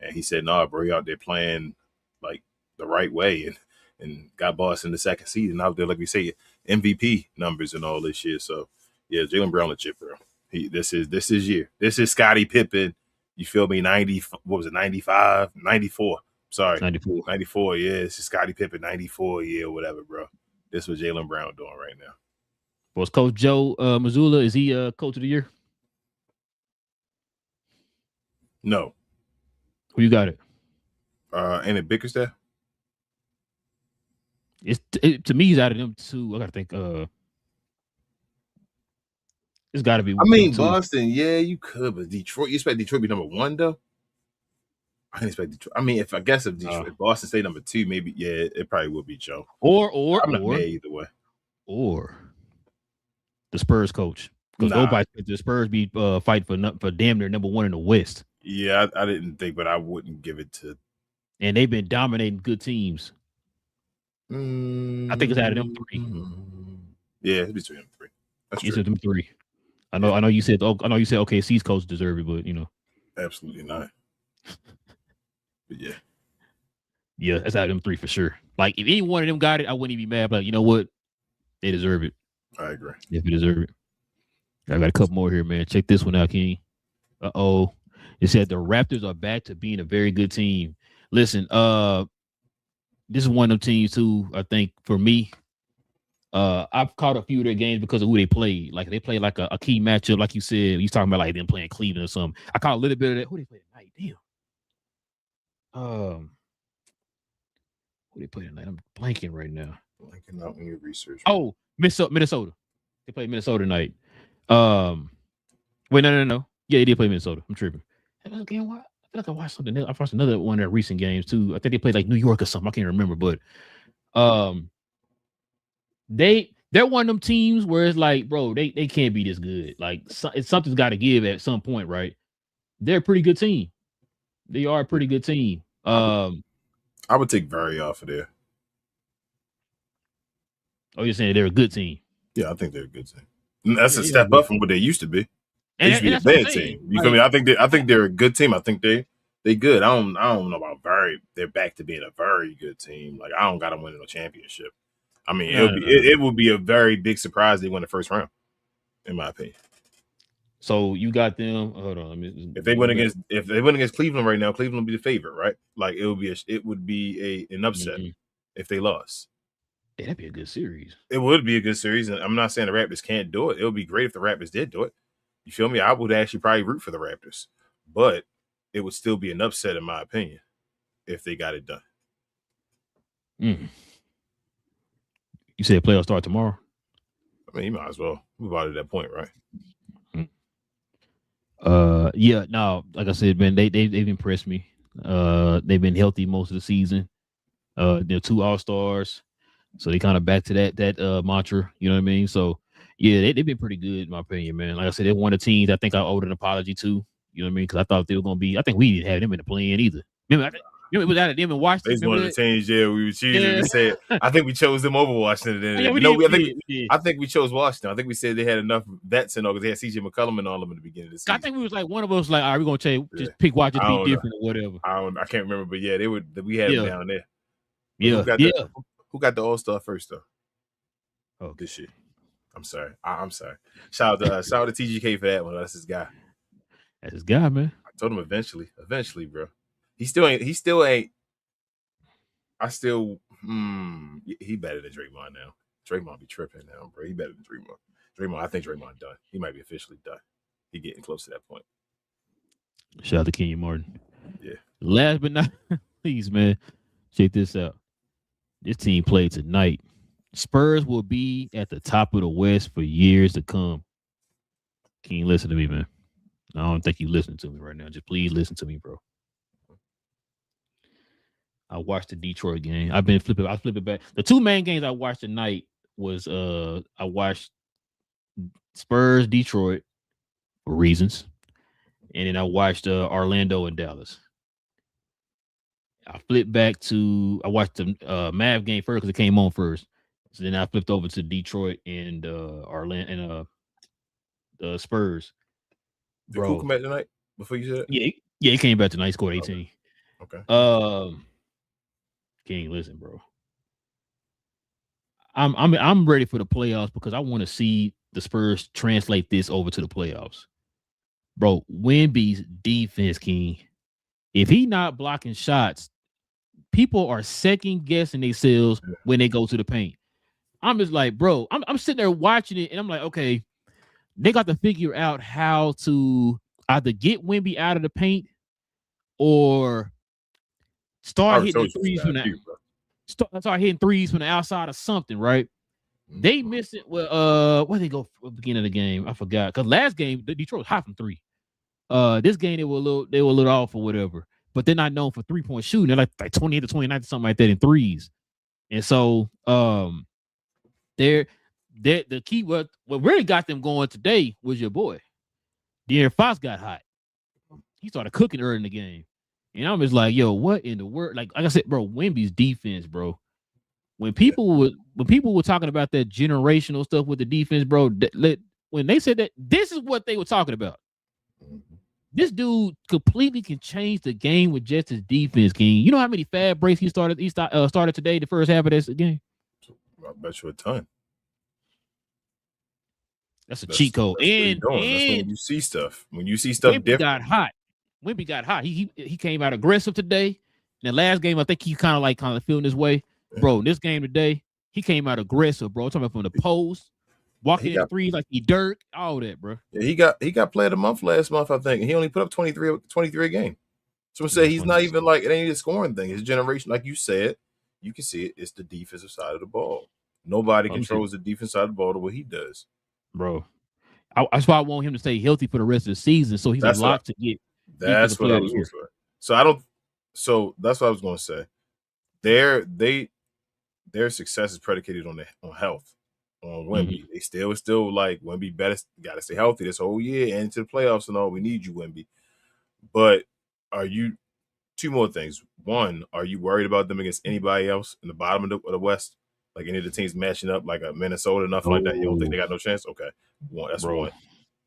And he said, "Nah, bro, he out there playing like the right way and got Boston the second season out there, like we say, MVP numbers and all this shit." So yeah, Jaylen Brown legit, bro. This is year. This is Scottie Pippen. You feel me? 90, what was it? 95, 94. Sorry, 94. Yeah, it's Scottie Pippen, 94. Yeah, or whatever, bro. This is what Jaylen Brown doing right now. Was Coach Joe Mazzulla? Is he coach of the year? No. Who you got it? Ain't it Bickerstaff? To me, he's out of them two. I gotta think. It's got to be. I mean, them two. Boston. Yeah, you could, but Detroit. You expect Detroit to be number one though? I can expect Detroit. I mean, if Detroit, if Boston stay number two, maybe it probably would be Joe. I'm not mad either way. Or the Spurs coach, because nobody the Spurs be fighting for damn near number one in the West. Yeah, I didn't think, but I wouldn't give it to. And they've been dominating good teams. I think it's out of them three. Yeah, it's between them three. That's true. It's them three. I know you said OKC's coach deserve it, but absolutely not. But yeah, that's out of them three for sure. Like if any one of them got it, I wouldn't even be mad. But you know what? They deserve it. I agree. If they deserve it. I got a couple more here, man. Check this one out, King. It said the Raptors are back to being a very good team. Listen, this is one of them teams too. I think for me, I've caught a few of their games because of who they played. Like they played like a key matchup, like you said. You talking about like them playing Cleveland or something. I caught a little bit of that. Who they played tonight? Damn. Who they played tonight? I'm blanking right now. Blanking out when you research. Oh, Minnesota. They played Minnesota tonight. Wait, no. Yeah, they did play Minnesota. I'm tripping. Again, what? I feel like I watched something. I watched another one of their recent games too. I think they played like New York or something. I can't remember, but they're one of them teams where it's like, bro, they can't be this good. Like something's got to give at some point, right? They're a pretty good team. They are a pretty good team. I would take Vary off of there. Oh, you're saying they're a good team? Yeah, I think they're a good team. That's a step up from what they used to be. They used to be a bad team. You feel me? I think they're a good team. I think they good. I don't know about very. They're back to being a very good team. Like I don't got them winning a championship. I mean, it would be a very big surprise they win the first round, in my opinion. So you got them. Hold on. If they win against Cleveland right now, Cleveland would be the favorite, right? Like it would be an upset if they lost. Yeah, that'd be a good series. It would be a good series, and I'm not saying the Raptors can't do it. It would be great if the Raptors did do it. You feel me? I would actually probably root for the Raptors, but it would still be an upset, in my opinion, if they got it done. You said playoffs start tomorrow? I mean, you might as well move out at that point, right? Yeah, no, like I said, man, they've impressed me. They've been healthy most of the season. They're 2 All-Stars, so they kind of back to that mantra, you know what I mean? So yeah, they've been pretty good in my opinion, man. Like I said, they're one of the teams I think I owed an apology to, you know what I mean? Because I thought they were gonna be. I think we didn't have them in the play-in either. Remember, it was out of them in Washington. It's one of the teams, we were choosing. Yeah. We said, I think we chose them over Washington. Yeah, I think we chose Washington. I think we said they had enough vets in there because they had CJ McCollum and all of them in the beginning of the season. I think we was like one of us like, all right, we're gonna just pick Washington to be different or whatever. I can't remember, but yeah, we had them down there. Yeah, who got the All-Star first though? Oh, this shit. I'm sorry. I'm sorry. Shout out to TGK for that one. That's his guy. That's his guy, man. I told him eventually, bro. He still ain't. He better than Draymond now. Draymond be tripping now, bro. He better than Draymond. I think Draymond done. He might be officially done. He getting close to that point. Shout out to Kenyon Martin. Yeah. Last but not least, man, check this out. This team played tonight. Spurs will be at the top of the West for years to come. Can you listen to me, man? I don't think you listening to me right now. Just please listen to me, bro. I watched the Detroit game. I flip it back. The 2 main games I watched tonight was I watched Spurs Detroit for reasons, and then I watched Orlando and Dallas. I flipped back to I watched the Mav game first because it came on first. So then I flipped over to Detroit and Orlando and Spurs. Did Cool come back tonight before you said it? Yeah, he came back tonight. He scored 18. Okay. King, listen, bro. I'm ready for the playoffs because I want to see the Spurs translate this over to the playoffs. Bro, Wemby's defense, King. If he not blocking shots, people are second guessing themselves when they go to the paint. I'm just like, bro, I'm sitting there watching it and I'm like, okay, they got to figure out how to either get Wemby out of the paint or I start already hitting the told you threes it's from bad the too, bro. start hitting threes from the outside or something, right? Mm-hmm. They missed it. Well, where they go at the beginning of the game? I forgot. Because last game, Detroit was hot from three. This game they were a little off or whatever. But they're not known for 3-point shooting. They're like 28 to 29, something like that in threes. And so they're the key what really got them going today was your boy. De'Aaron Fox got hot. He started cooking early in the game. And I'm just like, yo, what in the world? Like I said, bro, Wemby's defense, bro. When people were talking about that generational stuff with the defense, bro, when they said that, this is what they were talking about. Mm-hmm. This dude completely can change the game with just his defense, King. You know how many fast breaks he started today, the first half of this game? I bet you a ton. That's a cheat code. That's what he's doing. That's when you see stuff. When you see stuff Wemby different. got hot. Wemby got hot. He came out aggressive today. In the last game, I think he kind of feeling his way. Bro, this game today, he came out aggressive, bro. I'm talking about from the post, walking in the threes like he Dirk, all that, bro. Yeah, he got player of the month last month, I think. And he only put up 23 a game. So I say he's not even like it ain't a scoring thing. His generation, like you said, you can see it. It's the defensive side of the ball. Nobody controls the defensive side of the ball the way he does, bro. That's why I want him to stay healthy for the rest of the season, so he's a lock to get. That's what I was going to say. So that's what I was going to say. Their success is predicated on health, on Wemby. They still like Wemby better got to stay healthy this whole year and into the playoffs and all. We need you, Wemby. But are you two more things? One, are you worried about them against anybody else in the bottom of the West? Like any of the teams matching up, like a Minnesota, nothing like that. You don't think they got no chance? Okay, that's one.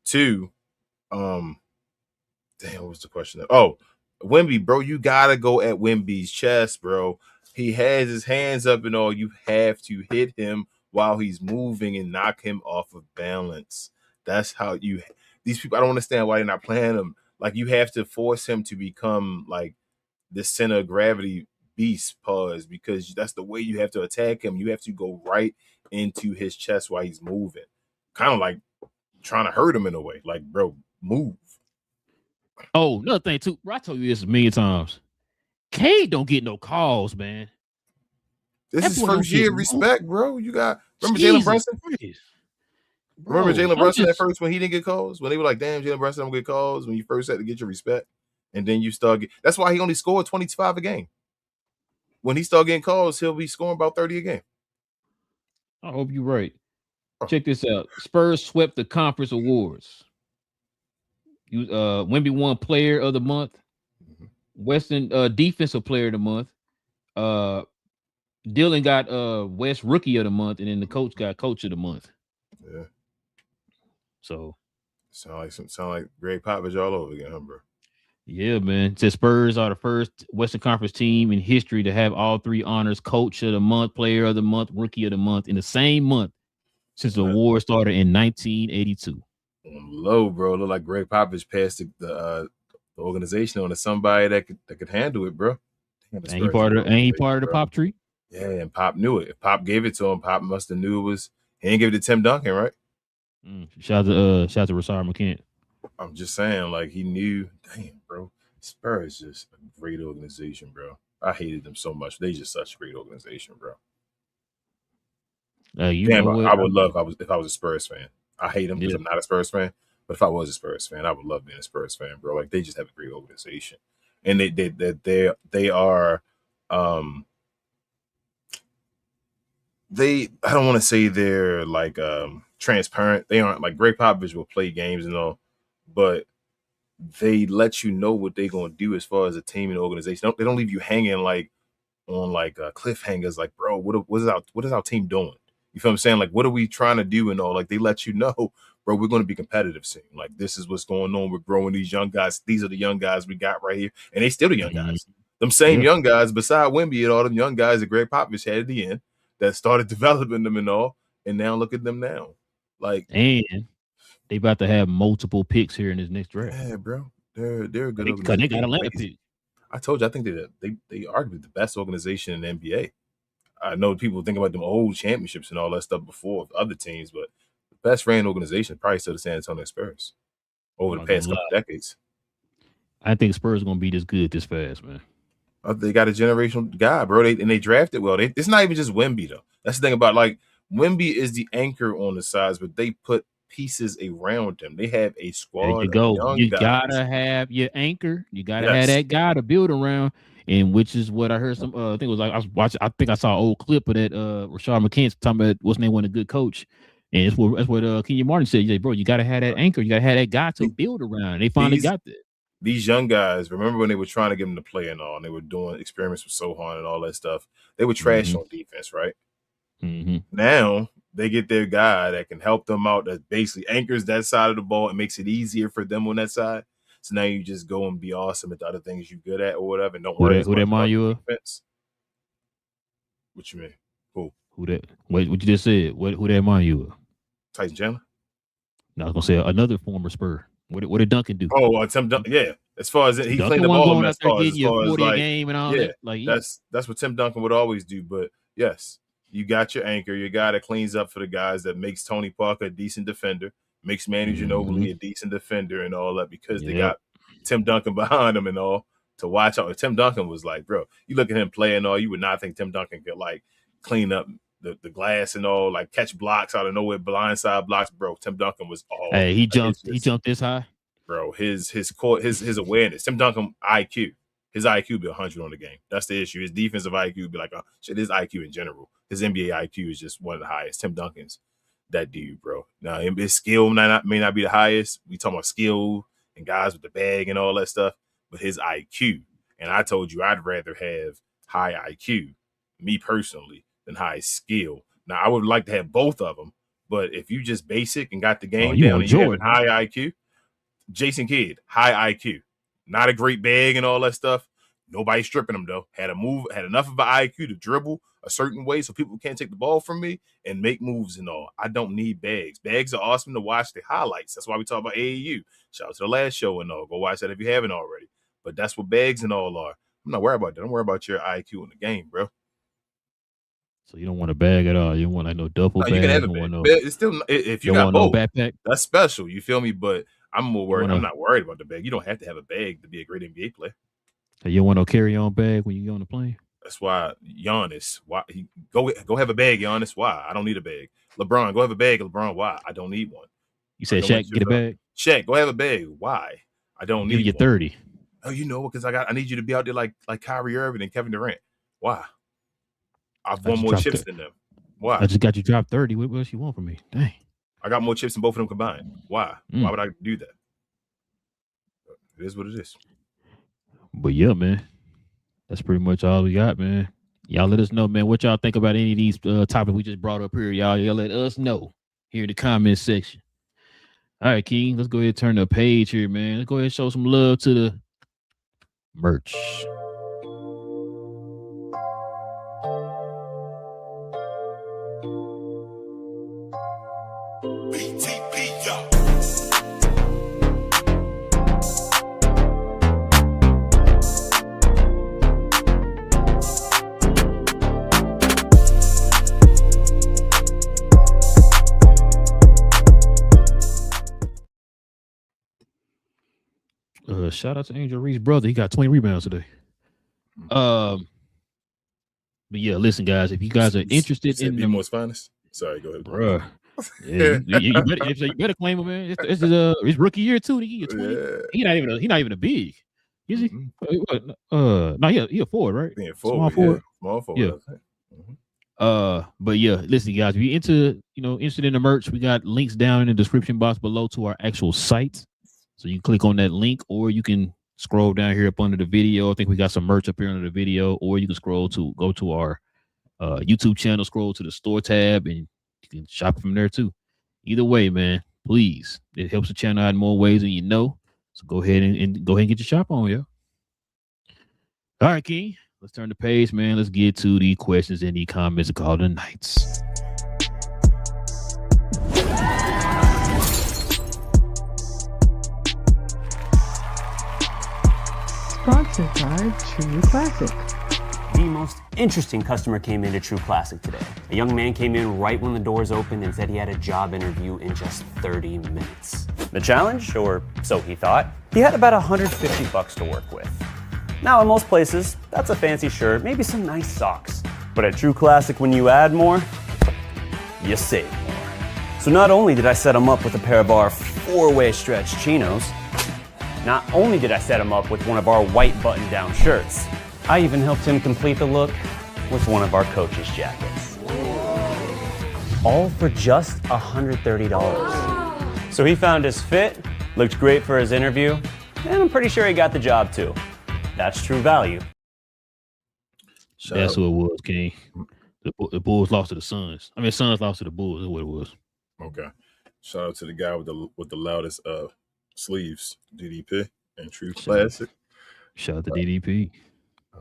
Two, damn, what was the question? Oh, Wemby, bro, you gotta go at Wemby's chest, bro. He has his hands up and all. You have to hit him while he's moving and knock him off of balance. That's how these people. I don't understand why they're not playing him. Like you have to force him to become like the center of gravity beast, because that's the way you have to attack him. You have to go right into his chest while he's moving, kind of like trying to hurt him in a way. Like, bro, move. Oh, another thing too, bro, I told you this a million times. Cade don't get no calls, man. This is first year respect, bro. You got remember Jalen Brunson? Remember Jalen Brunson at first when he didn't get calls? When they were like, damn, Jalen Brunson don't get calls, when you first had to get your respect. And then you start that's why he only scored 25 a game. When he start getting calls, he'll be scoring about 30 a game. I hope you're right. Check this out. Spurs swept the conference awards. Wemby won player of the month. Western defensive player of the month. Dylan got West rookie of the month, and then the coach got coach of the month. Yeah. So sound like Greg Popovich all over again, huh, bro? Yeah, man. The Spurs are the first Western Conference team in history to have all three honors: coach of the month, player of the month, rookie of the month in the same month since the award started in 1982. Low, bro. Look like Greg Popovich passed the organization on to somebody that could handle it, bro. Ain't he part of the Pop tree? Yeah, and Pop knew it. If Pop gave it to him, Pop must have knew it was. He didn't give it to Tim Duncan, right? Shout out to Rashard McCants. I'm just saying, like he knew. Damn, bro. Spurs just a great organization, bro. I hated them so much. They just such a great organization, bro. Damn, I would love if I was a Spurs fan. I hate them because I'm not a Spurs fan. But if I was a Spurs fan, I would love being a Spurs fan, bro. Like they just have a great organization, and they are. I don't want to say they're like transparent. They aren't like Greg Popovich will play games and all, but they let you know what they're gonna do as far as a team and organization. They don't leave you hanging like on like cliffhangers. Like, bro, what is our team doing? You feel what I'm saying? Like, what are we trying to do and all? Like, they let you know, bro, we're going to be competitive soon. Like, this is what's going on. We're growing these young guys. These are the young guys we got right here, and they still the young guys. Them same young guys, beside Wemby and all them young guys that Greg Popovich had at the end, that started developing them and all, and now look at them now. Like, and they about to have multiple picks here in this next draft. Yeah, bro, they're a good organization. Because they got Atlanta pick. I told you, I think they arguably the best organization in the NBA. I know people think about them old championships and all that stuff before of other teams, but the best ran organization probably still the San Antonio Spurs over the past couple decades. I think Spurs are gonna be this good this fast, man. They got a generational guy, bro. They drafted well. It's not even just Wemby though. That's the thing about like Wemby is the anchor on the sides, but they put pieces around him. They have a There squad you of go. young You guys. gotta have your anchor. You gotta have Yes, that guy to build around. And which is what I heard some I think it was like I was watching, I think I saw an old clip of that Rashad McCants talking about what's name wasn't a good coach. And that's what Kenyon Martin said. He's like, bro, you gotta have that anchor, you gotta have that guy to build around. And they finally these got that. these young guys. Remember when they were trying to get them to play and all, and they were doing experiments with Sohan and all that stuff. They were trash on defense, right? Now they get their guy that can help them out, that basically anchors that side of the ball and makes it easier for them on that side. So now you just go and be awesome at the other things you're good at or whatever, and don't worry as Who much that mind about you the of? defense. What you mean? Who? Who that? What you just said? Who that mind you of? Tyson Chandler? No, I was gonna say another former Spur. What did Duncan do? Oh, Tim Duncan. Yeah, as far as he Duncan cleaned the wasn't ball going up out as there far as, getting you 40 a like, game and all yeah, that. Like that's what Tim Duncan would always do. But yes, you got your anchor, your guy that cleans up for the guys, that makes Tony Parker a decent defender, makes Manu Ginobili a decent defender and all that, because they got Tim Duncan behind him and all to watch out. Tim Duncan was like, bro, you look at him play and all, you would not think Tim Duncan could like clean up the glass and all, like catch blocks out of nowhere, blindside blocks, bro. Tim Duncan was all. Hey, he jumped this high, bro. His awareness. Tim Duncan IQ, his IQ be 100 on the game. That's the issue. His defensive IQ be like shit. His IQ in general, his NBA IQ is just one of the highest. Tim Duncan's that dude, bro. Now his skill may not be the highest. We talking about skill and guys with the bag and all that stuff, but his IQ. And I told you I'd rather have high IQ, me personally, than high skill. Now I would like to have both of them, but if you just basic and got the game down and you have high IQ, Jason Kidd, high IQ, not a great bag and all that stuff. Nobody stripping him though. Had enough of an IQ to dribble a certain way so people can't take the ball from me and make moves and all. I don't need bags. Bags are awesome to watch the highlights. That's why we talk about AAU. Shout out to the last show and all. Go watch that if you haven't already. But that's what bags and all are. I'm not worried about that. I'm worried about your IQ in the game, bro. So you don't want a bag at all. You don't want like no duffel bag. You can have a bag. It's still, if you got both, backpack, that's special. You feel me? But I'm more worried. I'm not worried about the bag. You don't have to have a bag to be a great NBA player. You don't want no carry-on bag when you get on the plane. That's why Giannis. Why go have a bag, Giannis? Why? I don't need a bag. LeBron, go have a bag. LeBron, why? I don't need one. You said Shaq, get a bag. Shaq, go have a bag. Why? I don't need. You 30. Oh, you know, because I need you to be out there like Kyrie Irving and Kevin Durant. Why? I've won more chips than them. Why? I just got you dropped 30. What else you want from me? Dang. I got more chips than both of them combined. Why? Why would I do that? It is what it is. But yeah, man, that's pretty much all we got, man. Y'all let us know, man, what y'all think about any of these topics we just brought up here. Y'all let us know here in the comment section. All right, King, let's go ahead and turn the page here, man. Let's go ahead and show some love to the merch. Shout out to Angel Reese's brother. He got 20 rebounds today. But yeah, listen, guys, if you guys are interested in BMO's finest. Sorry, go ahead, bro. Yeah, you better claim him, man. It's rookie year too. He 20. Yeah. He not even a big. Is he? No, he a forward, right? Being forward, small forward. Yeah. But yeah, listen, guys, if you're interested in the merch, we got links down in the description box below to our actual site. So you can click on that link, or you can scroll down here up under the video. I think we got some merch up here under the video, or you can go to our YouTube channel, scroll to the store tab, and you can shop from there too. Either way, man, please, it helps the channel out in more ways than you know. So go ahead and get your shop on, yo. All right, King, let's turn the page, man. Let's get to the questions and the comments called the Knights. Sponsored by True Classic. The most interesting customer came into True Classic today. A young man came in right when the doors opened and said he had a job interview in just 30 minutes. The challenge, or so he thought, he had about $150 to work with. Now, in most places, that's a fancy shirt, maybe some nice socks. But at True Classic, when you add more, you save more. So not only did I set him up with a pair of our 4-way stretch chinos, not only did I set him up with one of our white button-down shirts, I even helped him complete the look with one of our coach's jackets. All for just $130. So he found his fit, looked great for his interview, and I'm pretty sure he got the job too. That's true value. That's what it was, King. The Bulls lost to the Suns. I mean, Suns lost to the Bulls. That's what it was. Okay. Shout out to the guy with the loudest sleeves, DDP, and True Classic. Shout out to DDP.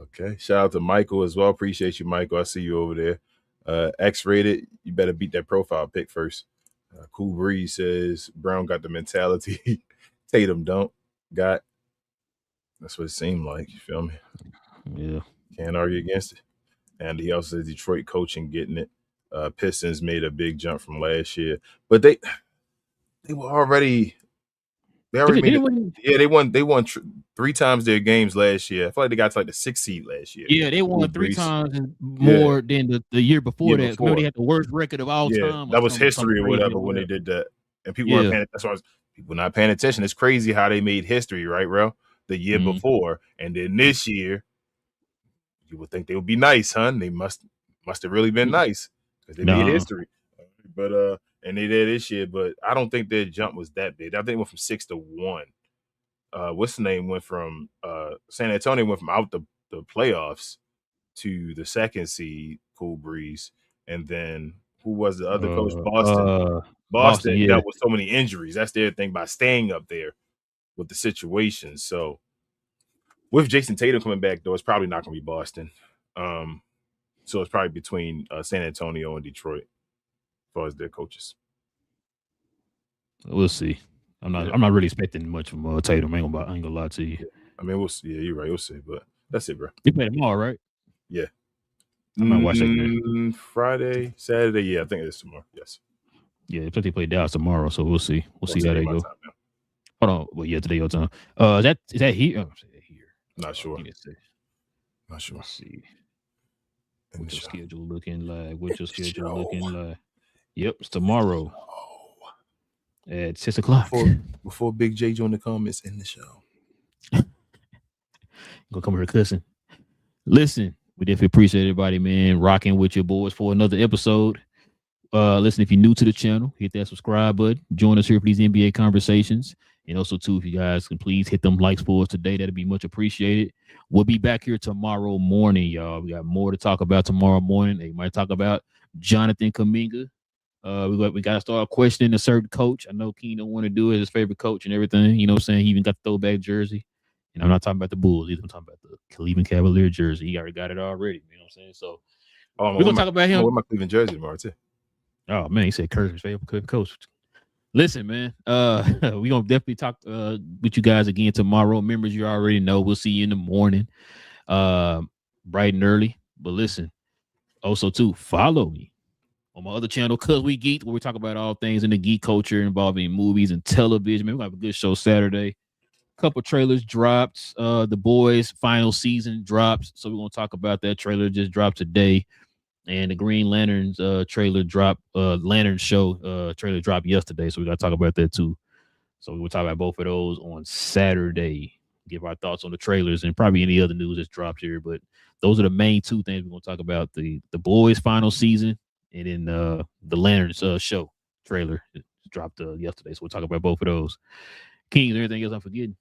Okay. Shout out to Michael as well. Appreciate you, Michael. I see you over there. X-rated. You better beat that profile pick first. Cool Breeze says Brown got the mentality Tatum don't got. That's what it seemed like. You feel me? Yeah. Can't argue against it. And he also says Detroit coaching getting it. Pistons made a big jump from last year, but they were already. They won 3 times their games last year. I feel like they got to like the 6th seed last year. Yeah, they won 3 times more than the year before that. Remember, they had the worst record of all time. That was history or whatever when they did that. And people weren't paying. That's why people not paying attention. It's crazy how they made history, right, bro? The year before, and then this year, you would think they would be nice, huh? They must have really been nice because they made history. But and they did this year, but I don't think their jump was that big. I think it went from 6 to 1. What's the name went from San Antonio went from out the playoffs to the 2nd seed, Cool Breeze, and then who was the other coach? Boston dealt with so many injuries. That's their thing by staying up there with the situation. So with Jason Tatum coming back, though, it's probably not going to be Boston. So it's probably between San Antonio and Detroit as far as their coaches. We'll see. I'm not really expecting much from Tatum. I ain't gonna lie to you. I mean, we'll see. Yeah, you're right. We'll see. But that's it, bro. You play tomorrow, right? Yeah. I might watch that game. Friday, Saturday. Yeah, I think it's tomorrow. Yes. Yeah, they play Dallas tomorrow, so we'll see. We'll see how they go. Hold on. Well, yeah, today your time. Is that here? Oh, here. Not sure. Not sure. Let's see. What's your schedule looking like? Yep, it's tomorrow at 6 o'clock. Before Big J join the comments in the show. Gonna come here cussing. Listen, we definitely appreciate everybody, man, rocking with your boys for another episode. Listen, if you're new to the channel, hit that subscribe button. Join us here for these NBA conversations. And also, too, if you guys can please hit them likes for us today, that'd be much appreciated. We'll be back here tomorrow morning, y'all. We got more to talk about tomorrow morning. They might talk about Jonathan Kuminga. We got to start questioning a certain coach. I know King don't want to do it, his favorite coach and everything. You know what I'm saying? He even got the throwback jersey. And I'm not talking about the Bulls either. I'm talking about the Cleveland Cavalier jersey. He already got it already. You know what I'm saying? So we're going to talk about him. With my Cleveland jersey tomorrow, too. Oh, man, he said Kirby's favorite coach. Listen, man, we're going to definitely talk with you guys again tomorrow. Members, you already know. We'll see you in the morning, bright and early. But listen, also, too, follow me on my other channel, Cause We Geek, where we talk about all things in the geek culture involving movies and television. Man, we're going to have a good show Saturday. Couple trailers dropped. The Boys' final season dropped. So we're going to talk about that. Trailer just dropped today. And the Green Lanterns trailer dropped, Lantern Show trailer dropped yesterday. So we got to talk about that too. So we will talk about both of those on Saturday. Give our thoughts on the trailers and probably any other news that's dropped here. But those are the main 2 things we're going to talk about. The Boys' final season and then the Lanterns show trailer dropped yesterday. So we'll talk about both of those. King, is there anything else I'm forgetting?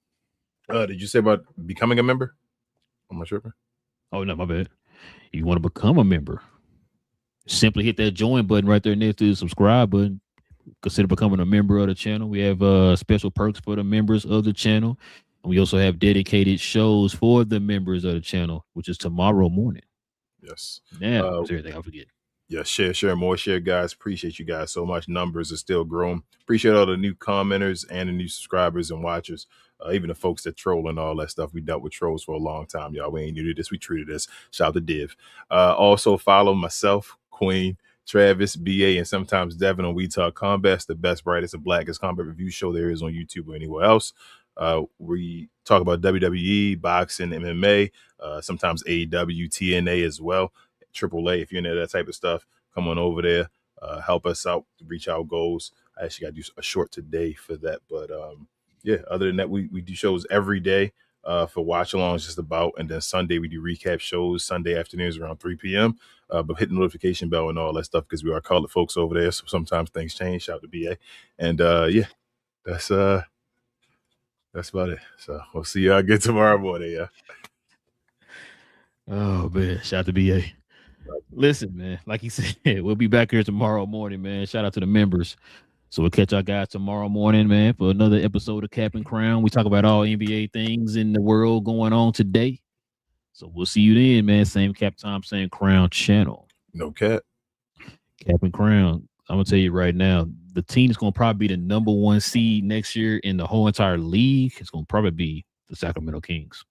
Did you say about becoming a member? Am I tripping? Oh, no, my bad. If you want to become a member, simply hit that join button right there next to the subscribe button. Consider becoming a member of the channel. We have special perks for the members of the channel. And we also have dedicated shows for the members of the channel, which is tomorrow morning. Yes. Now, is there anything I forget? Yeah, share more, guys. Appreciate you guys so much. Numbers are still growing. Appreciate all the new commenters and the new subscribers and watchers. Even the folks that troll and all that stuff. We dealt with trolls for a long time, y'all. We ain't new to this. We treated this. Shout out to Div. Also follow myself, Queen, Travis, BA, and sometimes Devin on We Talk Combat. It's the best, brightest, and blackest combat review show there is on YouTube or anywhere else. We talk about WWE, boxing, MMA, sometimes AEW, TNA as well, AAA. If you're into that type of stuff, come on over there. Help us out to reach our goals. I actually got to do a short today for that. But yeah, other than that, we do shows every day for watch alongs just about. And then Sunday, we do recap shows Sunday afternoons around 3 p.m. But hit the notification bell and all that stuff because we are colored folks over there. So sometimes things change. Shout out to BA. And yeah, that's about it. So we'll see y'all again tomorrow morning. Yeah. Oh man, shout out to BA. Listen, man, like he said, we'll be back here tomorrow morning, man. Shout out to the members. So we'll catch y'all guys tomorrow morning, man, for another episode of Cap and Crown. We talk about all NBA things in the world going on today. So we'll see you then, man. Same Cap time, same Crown channel. No cap. Cap and Crown. I'm gonna tell you right now, the team is gonna probably be the number 1 seed next year in the whole entire league. It's gonna probably be the Sacramento Kings.